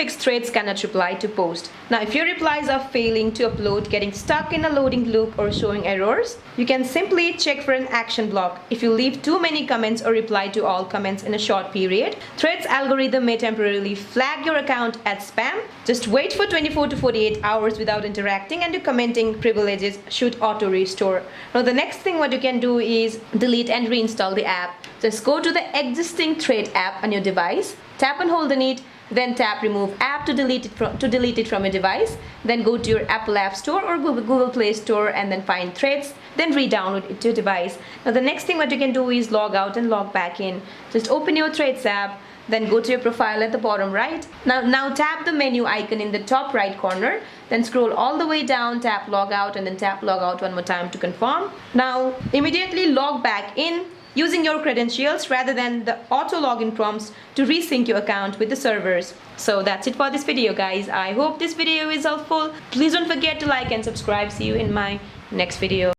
fix Threads cannot reply to post. Now if your replies are failing to upload, getting stuck in a loading loop or showing errors, you can simply check for an action block. If you leave too many comments or reply to all comments in a short period, Threads algorithm may temporarily flag your account as spam. Just wait for 24 to 48 hours without interacting and your commenting privileges should auto restore. Now the next thing what you can do is delete and reinstall the app. Just go to the existing Thread app on your device, tap and hold on it, then tap remove app to delete it from your device. Then go to your Apple App Store or Google Play Store and then find Threads, then re-download it to your device. Now the next thing what you can do is log out and log back in. Just open your Threads app, then go to your profile at the bottom right. Now tap the menu icon in the top right corner, then scroll all the way down, tap log out and then tap log out one more time to confirm. Now immediately log back in using your credentials rather than the auto login prompts to resync your account with the servers. So that's it for this video, guys. I hope this video is helpful. Please don't forget to like and subscribe. See you in my next video.